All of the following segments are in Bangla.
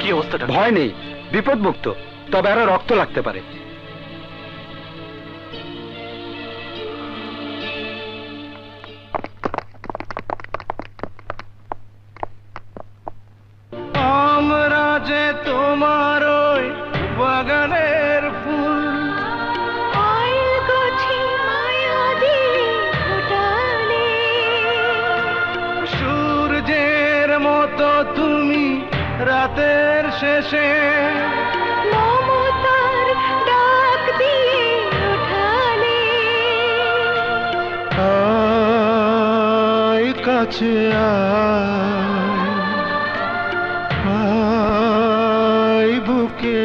কি অবস্থাটা? ভয় নেই, বিপদ মুক্ত, তবে আরো রক্ত লাগতে পারে। আমরা যে তোমার ওই বাগানের ফুল, সূর্যের মতো তুমি রাতের শেষে মমতার ডাক দিয়ে ওঠালে। আয় কাছে আয় বুকে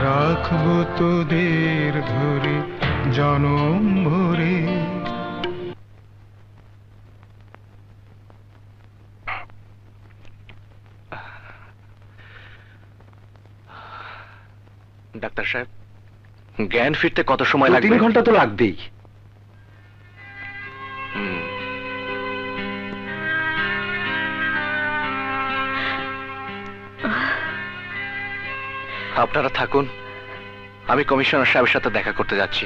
রাখবো তোদের ধরে জনম ভরে। ডাক্তার সাহেব, জ্ঞান ফিরতে কত সময় লাগবে? 3 ঘন্টা তো লাগবেই। আপনারা থাকুন, আমি কমিশনার সাহেবের সাথে দেখা করতে যাচ্ছি।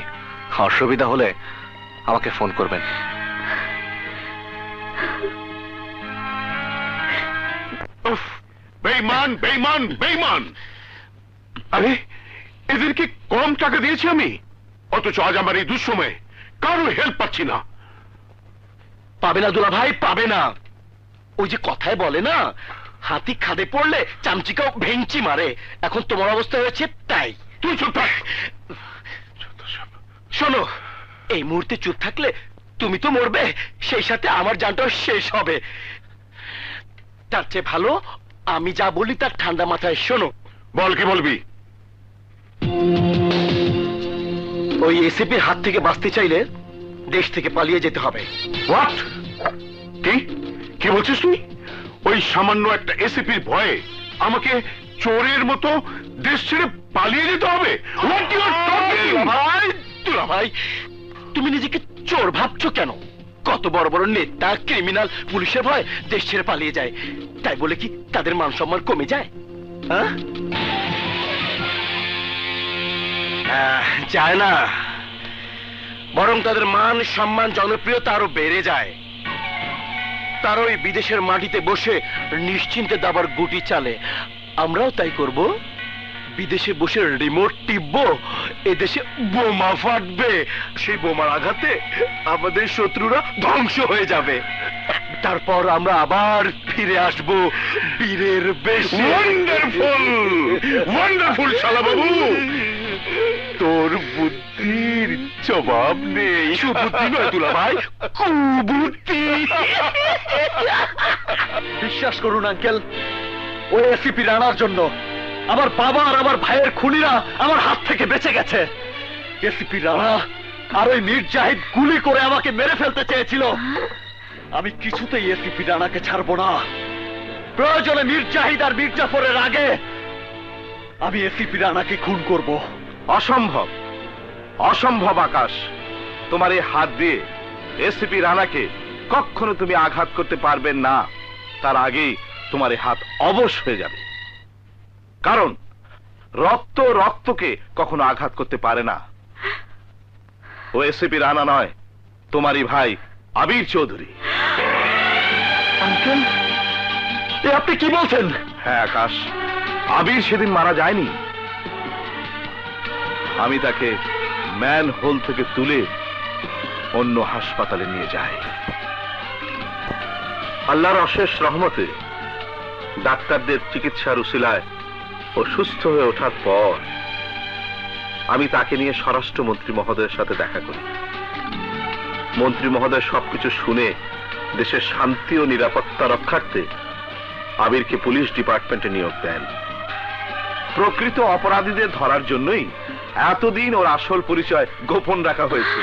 অসুবিধা হলে আমাকে ফোন করবেন। বেঈমান বেঈমান বেঈমান! আরে এদেরকে কম টাকা দিয়েছি আমি, অথচ আজ আমার এই দুঃসময়ে কারো হেল্প পাচ্ছি না। পাবে না দুলা ভাই, পাবে না। ওই যে কথায় বলে না, হাতি খাদে পড়লে চামচিকাও ভেঙচি মারে। এখন তোমার অবস্থা হয়েছে তাই। তুই চুপ থাক। শোনো, এই মুহূর্তে চুপ থাকলে তুমি তো মরবে, সেই সাথে আমার জানটাও শেষ হবে। তার চেয়ে ভালো আমি যা বলি তার ঠান্ডা মাথায় শোনো। বল, কি বলবি? ওই এসিপির হাত থেকে বাঁচতে চাইলে দেশ থেকে পালিয়ে যেতে হবে। হোয়াট? কি কি বলছিস তুই? ওই সামান্য একটা এসিপির ভয়ে আমাকে চোরের মতো দেশ ছেড়ে পালিয়ে যেতে হবে? What you are talking? ভাই, দুলা ভাই, তুমি নিজেকে চোর ভাবছো কেন? কত বড় বড় নেতা, ক্রিমিনাল পুলিশের ভয় দেশ ছেড়ে পালিয়ে যায়। তাই বলে কি তাদের মান সম্মান কমে যায়? যায় না, বরং তাদের মান সম্মান জনপ্রিয়তা আরো বেড়ে যায়। তারা ওই বিদেশের মাটিতে বসে নিশ্চিন্তে দাবার গুটি চালে। আমরাও তাই করব। বিদেশে বসে রিমোট টিপবো, এদেশে বোমা ফাটবে। সেই বোমার আঘাতে আমাদের শত্রুরা ধ্বংস হয়ে যাবে। তারপর আমরা আবার ফিরে আসব বীরের বেশে। ওয়ান্ডারফুল ওয়ান্ডারফুল শালা বাবু! তোর বুদ্ধির জবাব নেই। সুবুদ্ধি নয় দুলা ভাই, কুবুদ্ধি। বিশ্বাস করুন আঙ্কেল, ওই এসিপি রানার জন্য আমার বাবা আর আমার ভাইয়ের খুনিরা আমার হাত থেকে বেঁচে গেছে। এসিপি রানা আর ওই মীর জাহিদ গুলি করে আমাকে মেরে ফেলতে চেয়েছিল। আমি কিছুতেই এসিপি রানাকে ছাড়বো না। প্রয়োজনে মীর জাহিদ আর মীর জাফরের আগে আমি এসিপি রানাকে খুন করব। অসম্ভব, অসম্ভব আকাশ। তোমার এই হাত দিয়ে এসিপি রানাকে কখনো তুমি আঘাত করতে পারবেন না। তার আগেই তোমার এই হাত অবশ হয়ে যাবে। কারণ রক্ত রক্তকে কখনো আঘাত করতে পারে না। ও এসিপি রানা নয়, তোমারই ভাই আবির চৌধুরী। আঙ্কেল, এ আপনি কি বলছেন? হ্যাঁ আকাশ, আবির সেদিন মারা যায়নি। আমি তাকে ম্যান হোল থেকে তুলে অন্য হাসপাতালে নিয়ে যাই। আল্লাহর অশেষ রহমতে ডাক্তারদের চিকিৎসার উসিলায় ও সুস্থ হয়ে ওঠার পর আমি তাকে নিয়ে স্বরাষ্ট্রমন্ত্রী মহোদয়ের সাথে দেখা করি। মন্ত্রী মহোদয় সবকিছু শুনে দেশের শান্তি ও নিরাপত্তা রক্ষার্থে আবিরকে পুলিশ ডিপার্টমেন্টে নিয়োগ দেন। প্রকৃত অপরাধীদের ধরার জন্যই এতদিন ওর আসল পরিচয় গোপন রাখা হয়েছিল।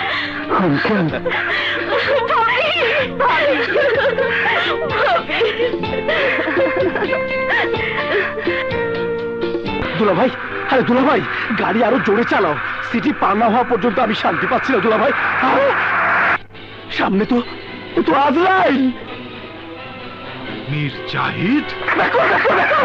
দুলা ভাই, আরে দুলা ভাই, গাড়ি আরো জোরে চালাও। সিটি পার না হওয়া পর্যন্ত আমি শান্তি পাচ্ছি না দুলা ভাই। সামনে তো আজরাইল। মীর জাহিদ? দেখো দেখো দেখো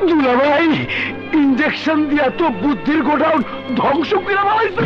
দুলাভাই ইঞ্জেকশন দিয়া তো বুদ্ধির গোডাউন ধ্বংস করে ফেলাইছে।